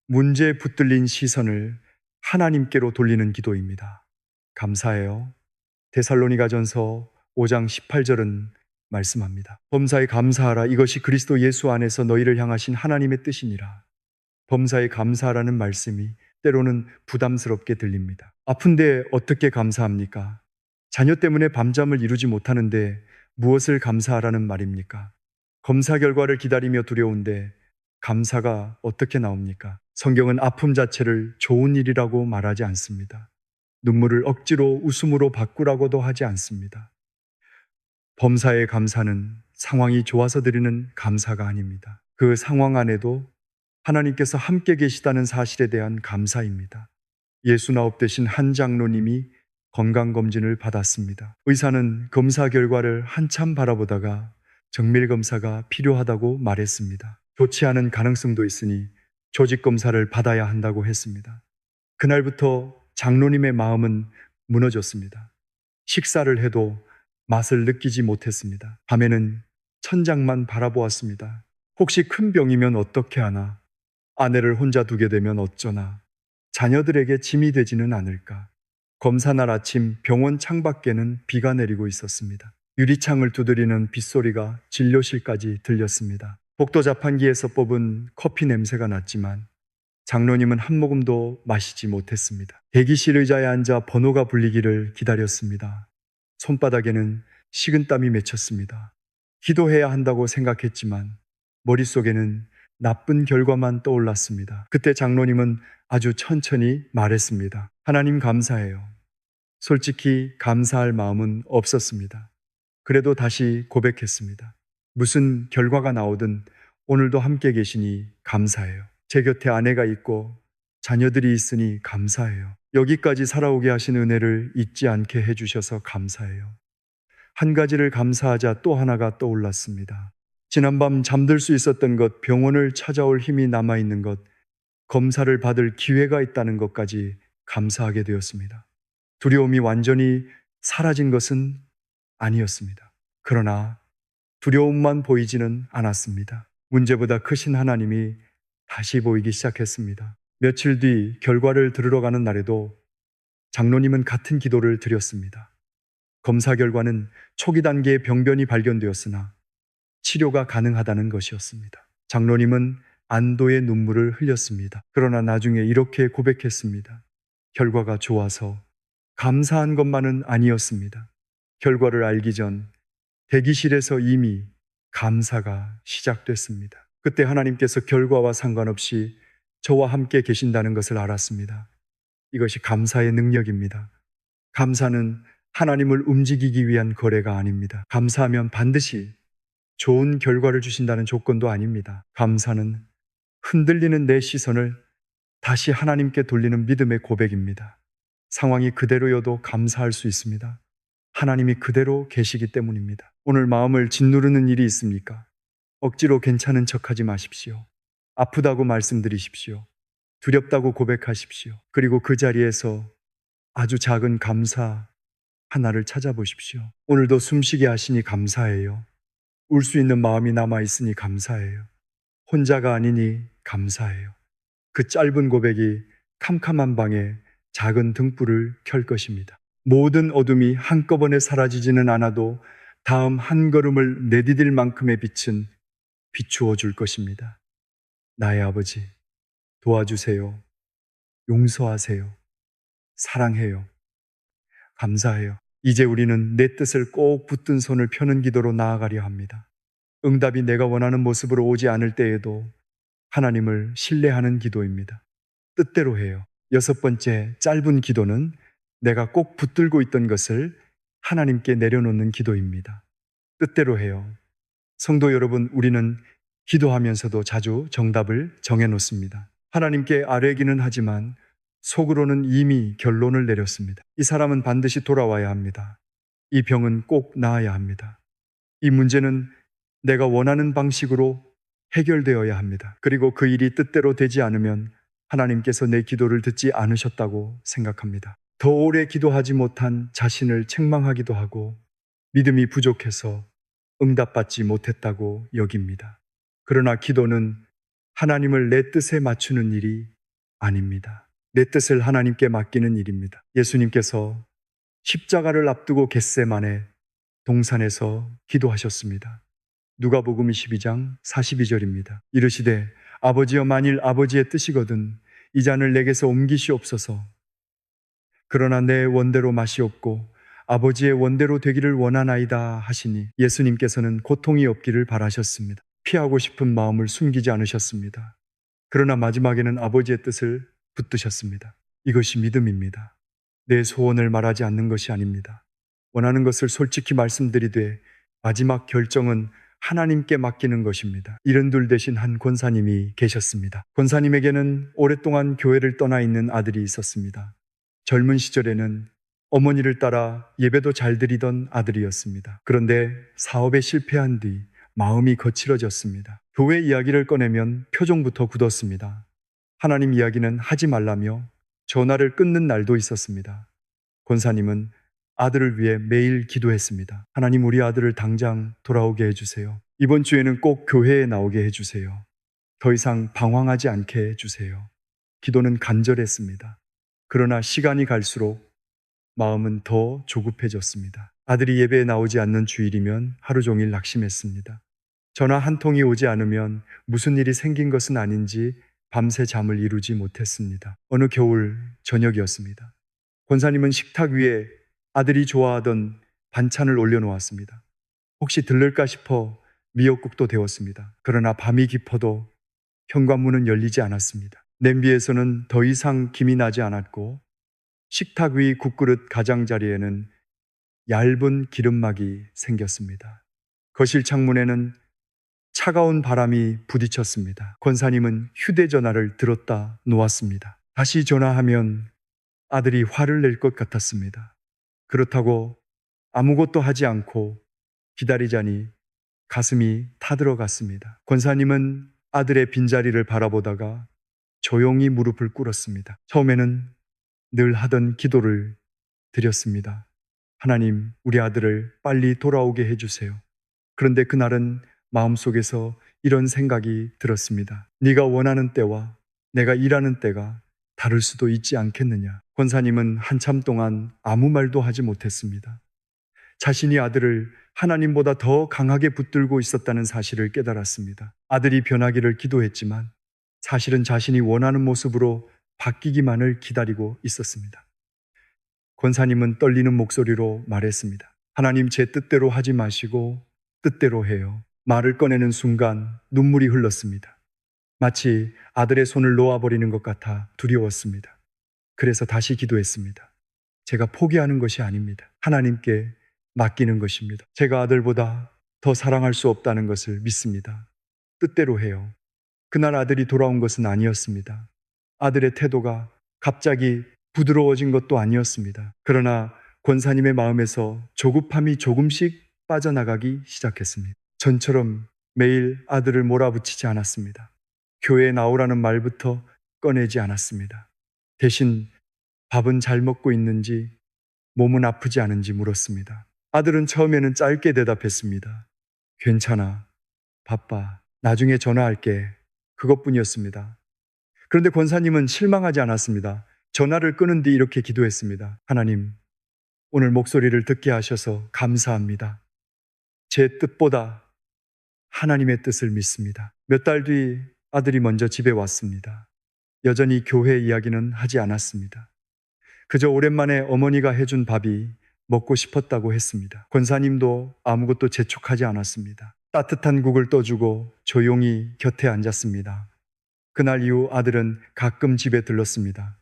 문제에 붙들린 시선을 하나님께로 돌리는 기도입니다. 감사해요. 데살로니가전서 5장 18절은 말씀합니다. 범사에 감사하라. 이것이 그리스도 예수 안에서 너희를 향하신 하나님의 뜻이니라. 범사에 감사하라는 말씀이 때로는 부담스럽게 들립니다. 아픈데 어떻게 감사합니까? 자녀 때문에 밤잠을 이루지 못하는데 무엇을 감사하라는 말입니까? 검사 결과를 기다리며 두려운데 감사가 어떻게 나옵니까? 성경은 아픔 자체를 좋은 일이라고 말하지 않습니다. 눈물을 억지로 웃음으로 바꾸라고도 하지 않습니다. 범사의 감사는 상황이 좋아서 드리는 감사가 아닙니다. 그 상황 안에도 하나님께서 함께 계시다는 사실에 대한 감사입니다. 예수 나옵 되신 한 장로님이 건강검진을 받았습니다. 의사는 검사 결과를 한참 바라보다가 정밀검사가 필요하다고 말했습니다. 좋지 않은 가능성도 있으니 조직검사를 받아야 한다고 했습니다. 그날부터 장로님의 마음은 무너졌습니다. 식사를 해도 맛을 느끼지 못했습니다. 밤에는 천장만 바라보았습니다. 혹시 큰 병이면 어떻게 하나? 아내를 혼자 두게 되면 어쩌나? 자녀들에게 짐이 되지는 않을까? 검사날 아침 병원 창밖에는 비가 내리고 있었습니다. 유리창을 두드리는 빗소리가 진료실까지 들렸습니다. 복도 자판기에서 뽑은 커피 냄새가 났지만 장로님은 한 모금도 마시지 못했습니다. 대기실 의자에 앉아 번호가 불리기를 기다렸습니다. 손바닥에는 식은땀이 맺혔습니다. 기도해야 한다고 생각했지만 머릿속에는 나쁜 결과만 떠올랐습니다. 그때 장로님은 아주 천천히 말했습니다. 하나님 감사해요. 솔직히 감사할 마음은 없었습니다. 그래도 다시 고백했습니다. 무슨 결과가 나오든 오늘도 함께 계시니 감사해요. 제 곁에 아내가 있고 자녀들이 있으니 감사해요. 여기까지 살아오게 하신 은혜를 잊지 않게 해주셔서 감사해요. 한 가지를 감사하자 또 하나가 떠올랐습니다. 지난밤 잠들 수 있었던 것, 병원을 찾아올 힘이 남아있는 것, 검사를 받을 기회가 있다는 것까지 감사하게 되었습니다. 두려움이 완전히 사라진 것은 아니었습니다. 그러나 두려움만 보이지는 않았습니다. 문제보다 크신 하나님이 다시 보이기 시작했습니다. 며칠 뒤 결과를 들으러 가는 날에도 장로님은 같은 기도를 드렸습니다. 검사 결과는 초기 단계의 병변이 발견되었으나 치료가 가능하다는 것이었습니다. 장로님은 안도의 눈물을 흘렸습니다. 그러나 나중에 이렇게 고백했습니다. 결과가 좋아서 감사한 것만은 아니었습니다. 결과를 알기 전 대기실에서 이미 감사가 시작됐습니다. 그때 하나님께서 결과와 상관없이 저와 함께 계신다는 것을 알았습니다. 이것이 감사의 능력입니다. 감사는 하나님을 움직이기 위한 거래가 아닙니다. 감사하면 반드시 좋은 결과를 주신다는 조건도 아닙니다. 감사는 흔들리는 내 시선을 다시 하나님께 돌리는 믿음의 고백입니다. 상황이 그대로여도 감사할 수 있습니다. 하나님이 그대로 계시기 때문입니다. 오늘 마음을 짓누르는 일이 있습니까? 억지로 괜찮은 척하지 마십시오. 아프다고 말씀드리십시오. 두렵다고 고백하십시오. 그리고 그 자리에서 아주 작은 감사 하나를 찾아보십시오. 오늘도 숨쉬게 하시니 감사해요. 울 수 있는 마음이 남아있으니 감사해요. 혼자가 아니니 감사해요. 그 짧은 고백이 캄캄한 방에 작은 등불을 켤 것입니다. 모든 어둠이 한꺼번에 사라지지는 않아도 다음 한 걸음을 내디딜 만큼의 빛은 비추어 줄 것입니다. 나의 아버지, 도와주세요. 용서하세요. 사랑해요. 감사해요. 이제 우리는 내 뜻을 꼭 붙든 손을 펴는 기도로 나아가려 합니다. 응답이 내가 원하는 모습으로 오지 않을 때에도 하나님을 신뢰하는 기도입니다. 뜻대로 해요. 6번째 짧은 기도는 내가 꼭 붙들고 있던 것을 하나님께 내려놓는 기도입니다. 뜻대로 해요. 성도 여러분, 우리는 기도하면서도 자주 정답을 정해놓습니다. 하나님께 아뢰기는 하지만 속으로는 이미 결론을 내렸습니다. 이 사람은 반드시 돌아와야 합니다. 이 병은 꼭 나아야 합니다. 이 문제는 내가 원하는 방식으로 해결되어야 합니다. 그리고 그 일이 뜻대로 되지 않으면 하나님께서 내 기도를 듣지 않으셨다고 생각합니다. 더 오래 기도하지 못한 자신을 책망하기도 하고 믿음이 부족해서 응답받지 못했다고 여깁니다. 그러나 기도는 하나님을 내 뜻에 맞추는 일이 아닙니다. 내 뜻을 하나님께 맡기는 일입니다. 예수님께서 십자가를 앞두고 겟세마네 동산에서 기도하셨습니다. 누가복음 22장 42절입니다. 이르시되 아버지여, 만일 아버지의 뜻이거든 이 잔을 내게서 옮기시옵소서. 그러나 내 원대로 마시옵고 아버지의 원대로 되기를 원하나이다 하시니 예수님께서는 고통이 없기를 바라셨습니다. 피하고 싶은 마음을 숨기지 않으셨습니다. 그러나 마지막에는 아버지의 뜻을 붙드셨습니다. 이것이 믿음입니다. 내 소원을 말하지 않는 것이 아닙니다. 원하는 것을 솔직히 말씀드리되 마지막 결정은 하나님께 맡기는 것입니다. 72 되신 한 권사님이 계셨습니다. 권사님에게는 오랫동안 교회를 떠나 있는 아들이 있었습니다. 젊은 시절에는 어머니를 따라 예배도 잘 드리던 아들이었습니다. 그런데 사업에 실패한 뒤 마음이 거칠어졌습니다. 교회 이야기를 꺼내면 표정부터 굳었습니다. 하나님 이야기는 하지 말라며 전화를 끊는 날도 있었습니다. 권사님은 아들을 위해 매일 기도했습니다. 하나님, 우리 아들을 당장 돌아오게 해주세요. 이번 주에는 꼭 교회에 나오게 해주세요. 더 이상 방황하지 않게 해주세요. 기도는 간절했습니다. 그러나 시간이 갈수록 마음은 더 조급해졌습니다. 아들이 예배에 나오지 않는 주일이면 하루 종일 낙심했습니다. 전화 한 통이 오지 않으면 무슨 일이 생긴 것은 아닌지 밤새 잠을 이루지 못했습니다. 어느 겨울 저녁이었습니다. 권사님은 식탁 위에 아들이 좋아하던 반찬을 올려놓았습니다. 혹시 들를까 싶어 미역국도 데웠습니다. 그러나 밤이 깊어도 현관문은 열리지 않았습니다. 냄비에서는 더 이상 김이 나지 않았고 식탁 위 국그릇 가장자리에는 얇은 기름막이 생겼습니다. 거실 창문에는 차가운 바람이 부딪혔습니다. 권사님은 휴대전화를 들었다 놓았습니다. 다시 전화하면 아들이 화를 낼 것 같았습니다. 그렇다고 아무것도 하지 않고 기다리자니 가슴이 타들어갔습니다. 권사님은 아들의 빈자리를 바라보다가 조용히 무릎을 꿇었습니다. 처음에는 늘 하던 기도를 드렸습니다. 하나님, 우리 아들을 빨리 돌아오게 해주세요. 그런데 그날은 마음속에서 이런 생각이 들었습니다. 네가 원하는 때와 내가 일하는 때가 다를 수도 있지 않겠느냐. 권사님은 한참 동안 아무 말도 하지 못했습니다. 자신이 아들을 하나님보다 더 강하게 붙들고 있었다는 사실을 깨달았습니다. 아들이 변하기를 기도했지만 사실은 자신이 원하는 모습으로 바뀌기만을 기다리고 있었습니다. 권사님은 떨리는 목소리로 말했습니다. 하나님, 제 뜻대로 하지 마시고 뜻대로 해요. 말을 꺼내는 순간 눈물이 흘렀습니다. 마치 아들의 손을 놓아버리는 것 같아 두려웠습니다. 그래서 다시 기도했습니다. 제가 포기하는 것이 아닙니다. 하나님께 맡기는 것입니다. 제가 아들보다 더 사랑할 수 없다는 것을 믿습니다. 뜻대로 해요. 그날 아들이 돌아온 것은 아니었습니다. 아들의 태도가 갑자기 부드러워진 것도 아니었습니다. 그러나 권사님의 마음에서 조급함이 조금씩 빠져나가기 시작했습니다. 전처럼 매일 아들을 몰아붙이지 않았습니다. 교회에 나오라는 말부터 꺼내지 않았습니다. 대신 밥은 잘 먹고 있는지, 몸은 아프지 않은지 물었습니다. 아들은 처음에는 짧게 대답했습니다. 괜찮아, 바빠, 나중에 전화할게. 그것뿐이었습니다. 그런데 권사님은 실망하지 않았습니다. 전화를 끊은 뒤 이렇게 기도했습니다. 하나님, 오늘 목소리를 듣게 하셔서 감사합니다. 제 뜻보다 하나님의 뜻을 믿습니다. 몇 달 뒤 아들이 먼저 집에 왔습니다. 여전히 교회 이야기는 하지 않았습니다. 그저 오랜만에 어머니가 해준 밥이 먹고 싶었다고 했습니다. 권사님도 아무것도 재촉하지 않았습니다. 따뜻한 국을 떠주고 조용히 곁에 앉았습니다. 그날 이후 아들은 가끔 집에 들렀습니다.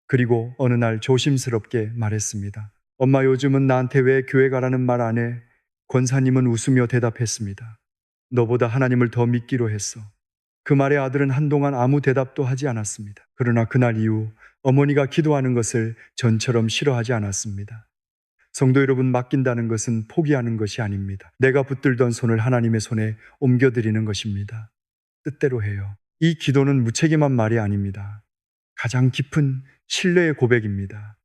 그리고 어느 날 조심스럽게 말했습니다. 엄마, 요즘은 나한테 왜 교회 가라는 말 안 해? 권사님은 웃으며 대답했습니다. 너보다 하나님을 더 믿기로 했어. 그 말에 아들은 한동안 아무 대답도 하지 않았습니다. 그러나 그날 이후 어머니가 기도하는 것을 전처럼 싫어하지 않았습니다. 성도 여러분, 맡긴다는 것은 포기하는 것이 아닙니다. 내가 붙들던 손을 하나님의 손에 옮겨드리는 것입니다. 뜻대로 해요. 이 기도는 무책임한 말이 아닙니다. 가장 깊은 신뢰의 고백입니다.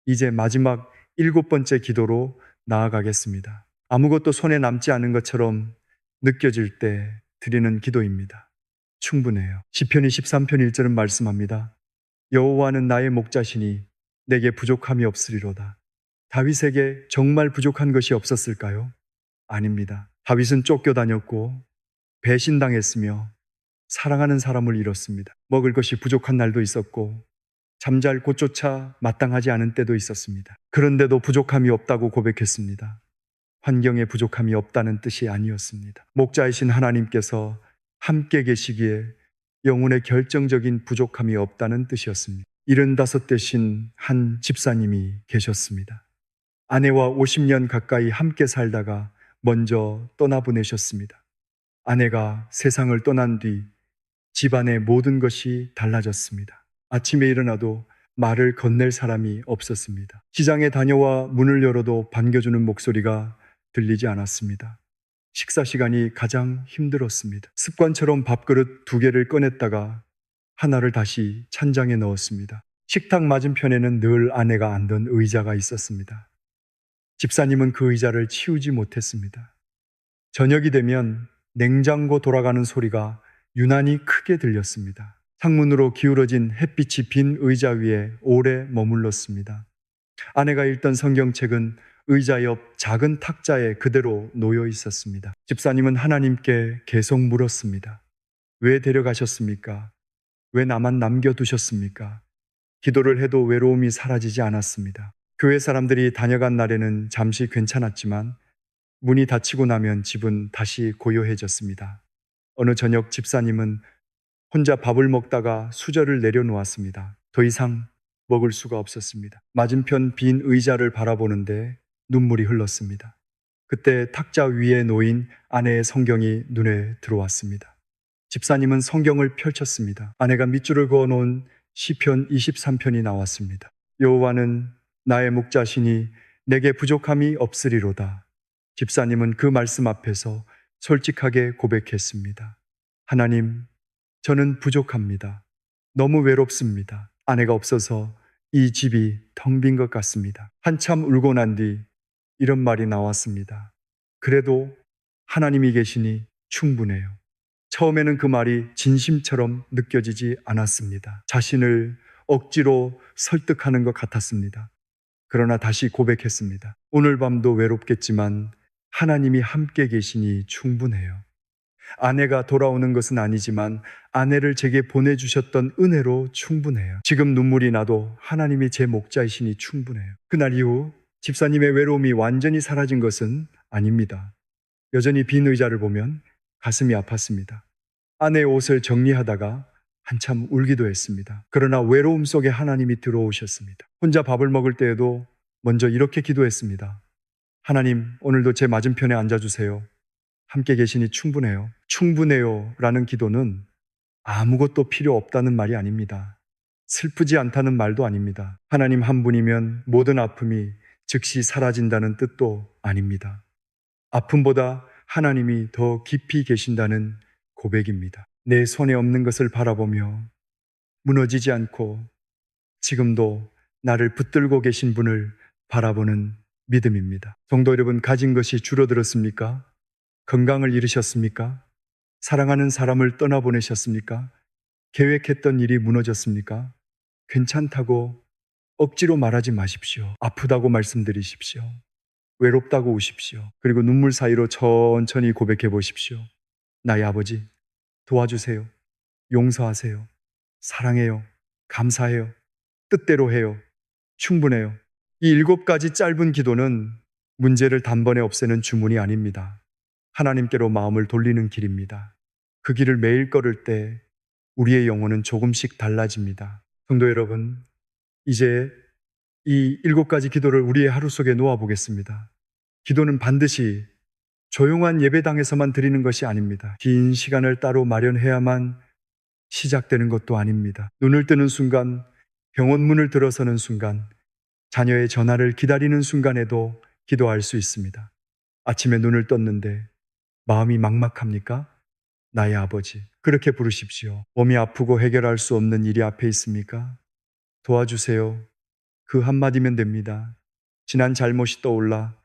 이제 마지막 7번째 기도로 나아가겠습니다. 아무것도 손에 남지 않은 것처럼 느껴질 때 드리는 기도입니다. 충분해요. 시편 23편 1절은 말씀합니다. 여호와는 나의 목자시니 내게 부족함이 없으리로다. 다윗에게 정말 부족한 것이 없었을까요? 아닙니다. 다윗은 쫓겨다녔고 배신당했으며 사랑하는 사람을 잃었습니다. 먹을 것이 부족한 날도 있었고 잠잘 곳조차 마땅하지 않은 때도 있었습니다. 그런데도 부족함이 없다고 고백했습니다. 환경에 부족함이 없다는 뜻이 아니었습니다. 목자이신 하나님께서 함께 계시기에 영혼의 결정적인 부족함이 없다는 뜻이었습니다. 75 되신 한 집사님이 계셨습니다. 아내와 50년 가까이 함께 살다가 먼저 떠나보내셨습니다. 아내가 세상을 떠난 뒤 집안의 모든 것이 달라졌습니다. 아침에 일어나도 말을 건넬 사람이 없었습니다. 시장에 다녀와 문을 열어도 반겨주는 목소리가 들리지 않았습니다. 식사 시간이 가장 힘들었습니다. 습관처럼 밥그릇 2개를 꺼냈다가 하나를 다시 찬장에 넣었습니다. 식탁 맞은편에는 늘 아내가 앉던 의자가 있었습니다. 집사님은 그 의자를 치우지 못했습니다. 저녁이 되면 냉장고 돌아가는 소리가 유난히 크게 들렸습니다. 창문으로 기울어진 햇빛이 빈 의자 위에 오래 머물렀습니다. 아내가 읽던 성경책은 의자 옆 작은 탁자에 그대로 놓여 있었습니다. 집사님은 하나님께 계속 물었습니다. 왜 데려가셨습니까? 왜 나만 남겨두셨습니까? 기도를 해도 외로움이 사라지지 않았습니다. 교회 사람들이 다녀간 날에는 잠시 괜찮았지만 문이 닫히고 나면 집은 다시 고요해졌습니다. 어느 저녁 집사님은 혼자 밥을 먹다가 수저를 내려놓았습니다. 더 이상 먹을 수가 없었습니다. 맞은편 빈 의자를 바라보는데 눈물이 흘렀습니다. 그때 탁자 위에 놓인 아내의 성경이 눈에 들어왔습니다. 집사님은 성경을 펼쳤습니다. 아내가 밑줄을 그어놓은 시편 23편이 나왔습니다. 여호와는 나의 목자시니 내게 부족함이 없으리로다. 집사님은 그 말씀 앞에서 솔직하게 고백했습니다. 하나님, 저는 부족합니다. 너무 외롭습니다. 아내가 없어서 이 집이 텅 빈 것 같습니다. 한참 울고 난 뒤 이런 말이 나왔습니다. 그래도 하나님이 계시니 충분해요. 처음에는 그 말이 진심처럼 느껴지지 않았습니다. 자신을 억지로 설득하는 것 같았습니다. 그러나 다시 고백했습니다. 오늘 밤도 외롭겠지만 하나님이 함께 계시니 충분해요. 아내가 돌아오는 것은 아니지만 아내를 제게 보내주셨던 은혜로 충분해요. 지금 눈물이 나도 하나님이 제 목자이시니 충분해요. 그날 이후 집사님의 외로움이 완전히 사라진 것은 아닙니다. 여전히 빈 의자를 보면 가슴이 아팠습니다. 아내의 옷을 정리하다가 한참 울기도 했습니다. 그러나 외로움 속에 하나님이 들어오셨습니다. 혼자 밥을 먹을 때에도 먼저 이렇게 기도했습니다. 하나님, 오늘도 제 맞은편에 앉아주세요. 함께 계시니 충분해요. 충분해요 라는 기도는 아무것도 필요 없다는 말이 아닙니다. 슬프지 않다는 말도 아닙니다. 하나님 한 분이면 모든 아픔이 즉시 사라진다는 뜻도 아닙니다. 아픔보다 하나님이 더 깊이 계신다는 고백입니다. 내 손에 없는 것을 바라보며 무너지지 않고 지금도 나를 붙들고 계신 분을 바라보는 믿음입니다. 성도 여러분, 가진 것이 줄어들었습니까? 건강을 잃으셨습니까? 사랑하는 사람을 떠나보내셨습니까? 계획했던 일이 무너졌습니까? 괜찮다고 억지로 말하지 마십시오. 아프다고 말씀드리십시오. 외롭다고 우십시오. 그리고 눈물 사이로 천천히 고백해 보십시오. 나의 아버지, 도와주세요. 용서하세요. 사랑해요. 감사해요. 뜻대로 해요. 충분해요. 이 7가지 짧은 기도는 문제를 단번에 없애는 주문이 아닙니다. 하나님께로 마음을 돌리는 길입니다. 그 길을 매일 걸을 때 우리의 영혼은 조금씩 달라집니다. 성도 여러분, 이제 이 7가지 기도를 우리의 하루 속에 놓아보겠습니다. 기도는 반드시 조용한 예배당에서만 드리는 것이 아닙니다. 긴 시간을 따로 마련해야만 시작되는 것도 아닙니다. 눈을 뜨는 순간, 병원 문을 들어서는 순간, 자녀의 전화를 기다리는 순간에도 기도할 수 있습니다. 아침에 눈을 떴는데 마음이 막막합니까? 나의 아버지, 그렇게 부르십시오. 몸이 아프고 해결할 수 없는 일이 앞에 있습니까? 도와주세요. 그 한마디면 됩니다. 지난 잘못이 떠올라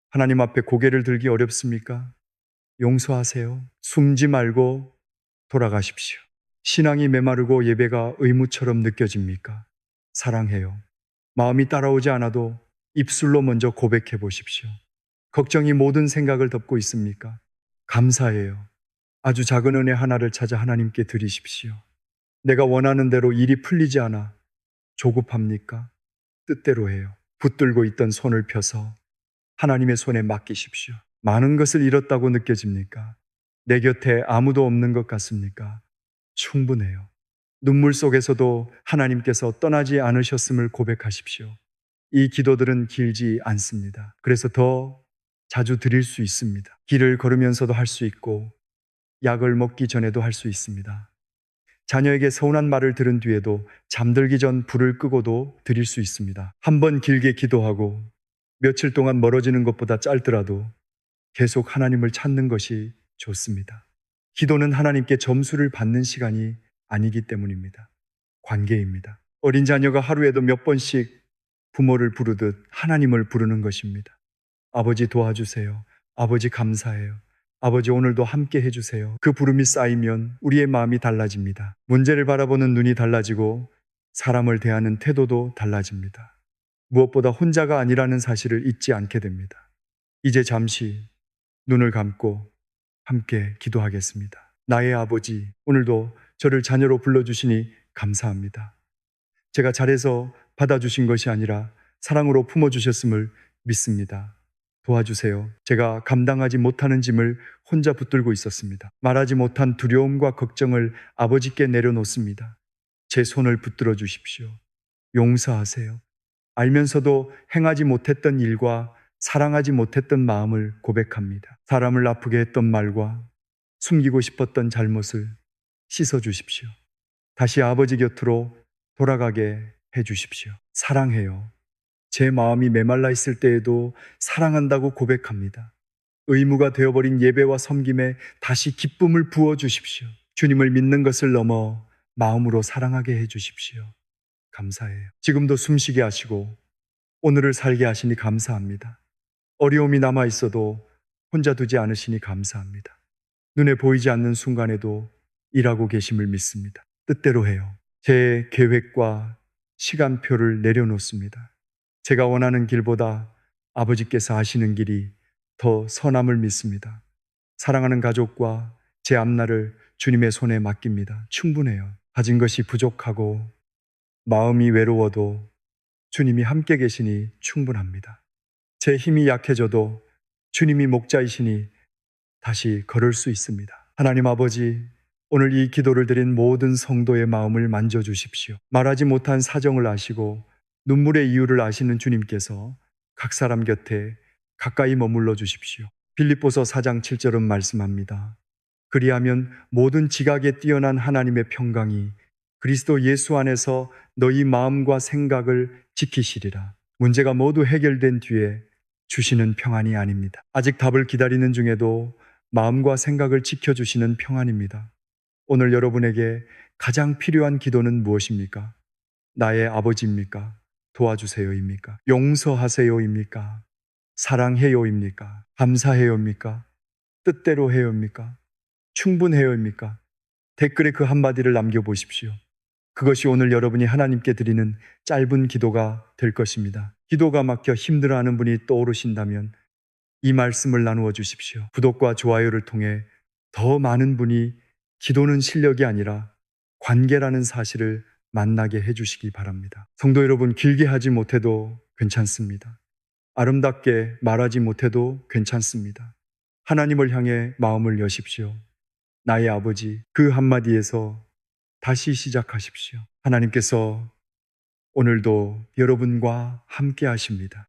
하나님 앞에 고개를 들기 어렵습니까? 용서하세요. 숨지 말고 돌아가십시오. 신앙이 메마르고 예배가 의무처럼 느껴집니까? 사랑해요. 마음이 따라오지 않아도 입술로 먼저 고백해 보십시오. 걱정이 모든 생각을 덮고 있습니까? 감사해요. 아주 작은 은혜 하나를 찾아 하나님께 드리십시오. 내가 원하는 대로 일이 풀리지 않아 조급합니까? 뜻대로 해요. 붙들고 있던 손을 펴서 하나님의 손에 맡기십시오. 많은 것을 잃었다고 느껴집니까? 내 곁에 아무도 없는 것 같습니까? 충분해요. 눈물 속에서도 하나님께서 떠나지 않으셨음을 고백하십시오. 이 기도들은 길지 않습니다. 그래서 더 자주 드릴 수 있습니다. 길을 걸으면서도 할 수 있고 약을 먹기 전에도 할 수 있습니다. 자녀에게 서운한 말을 들은 뒤에도 잠들기 전 불을 끄고도 드릴 수 있습니다. 한 번 길게 기도하고 며칠 동안 멀어지는 것보다 짧더라도 계속 하나님을 찾는 것이 좋습니다. 기도는 하나님께 점수를 받는 시간이 아니기 때문입니다. 관계입니다. 어린 자녀가 하루에도 몇 번씩 부모를 부르듯 하나님을 부르는 것입니다. 아버지 도와주세요. 아버지 감사해요. 아버지 오늘도 함께 해주세요. 그 부름이 쌓이면 우리의 마음이 달라집니다. 문제를 바라보는 눈이 달라지고 사람을 대하는 태도도 달라집니다. 무엇보다 혼자가 아니라는 사실을 잊지 않게 됩니다. 이제 잠시 눈을 감고 함께 기도하겠습니다. 나의 아버지, 오늘도 저를 자녀로 불러주시니 감사합니다. 제가 잘해서 받아주신 것이 아니라 사랑으로 품어주셨음을 믿습니다. 도와주세요. 제가 감당하지 못하는 짐을 혼자 붙들고 있었습니다. 말하지 못한 두려움과 걱정을 아버지께 내려놓습니다. 제 손을 붙들어 주십시오. 용서하세요. 알면서도 행하지 못했던 일과 사랑하지 못했던 마음을 고백합니다. 사람을 아프게 했던 말과 숨기고 싶었던 잘못을 씻어 주십시오. 다시 아버지 곁으로 돌아가게 해 주십시오. 사랑해요. 제 마음이 메말라 있을 때에도 사랑한다고 고백합니다. 의무가 되어버린 예배와 섬김에 다시 기쁨을 부어 주십시오. 주님을 믿는 것을 넘어 마음으로 사랑하게 해 주십시오. 감사해요. 지금도 숨쉬게 하시고 오늘을 살게 하시니 감사합니다. 어려움이 남아 있어도 혼자 두지 않으시니 감사합니다. 눈에 보이지 않는 순간에도 일하고 계심을 믿습니다. 뜻대로 해요. 제 계획과 시간표를 내려놓습니다. 제가 원하는 길보다 아버지께서 하시는 길이 더 선함을 믿습니다. 사랑하는 가족과 제 앞날을 주님의 손에 맡깁니다. 충분해요. 가진 것이 부족하고 마음이 외로워도 주님이 함께 계시니 충분합니다. 제 힘이 약해져도 주님이 목자이시니 다시 걸을 수 있습니다. 하나님 아버지, 오늘 이 기도를 드린 모든 성도의 마음을 만져주십시오. 말하지 못한 사정을 아시고 눈물의 이유를 아시는 주님께서 각 사람 곁에 가까이 머물러 주십시오. 빌립보서 4장 7절은 말씀합니다. 그리하면 모든 지각에 뛰어난 하나님의 평강이 그리스도 예수 안에서 너희 마음과 생각을 지키시리라. 문제가 모두 해결된 뒤에 주시는 평안이 아닙니다. 아직 답을 기다리는 중에도 마음과 생각을 지켜주시는 평안입니다. 오늘 여러분에게 가장 필요한 기도는 무엇입니까? 나의 아버지입니까? 도와주세요입니까? 용서하세요입니까? 사랑해요입니까? 감사해요입니까? 뜻대로 해요입니까? 충분해요입니까? 댓글에 그 한마디를 남겨보십시오. 그것이 오늘 여러분이 하나님께 드리는 짧은 기도가 될 것입니다. 기도가 막혀 힘들어하는 분이 떠오르신다면 이 말씀을 나누어 주십시오. 구독과 좋아요를 통해 더 많은 분이 기도는 실력이 아니라 관계라는 사실을 만나게 해주시기 바랍니다. 성도 여러분, 길게 하지 못해도 괜찮습니다. 아름답게 말하지 못해도 괜찮습니다. 하나님을 향해 마음을 여십시오. 나의 아버지, 그 한마디에서 다시 시작하십시오. 하나님께서 오늘도 여러분과 함께 하십니다.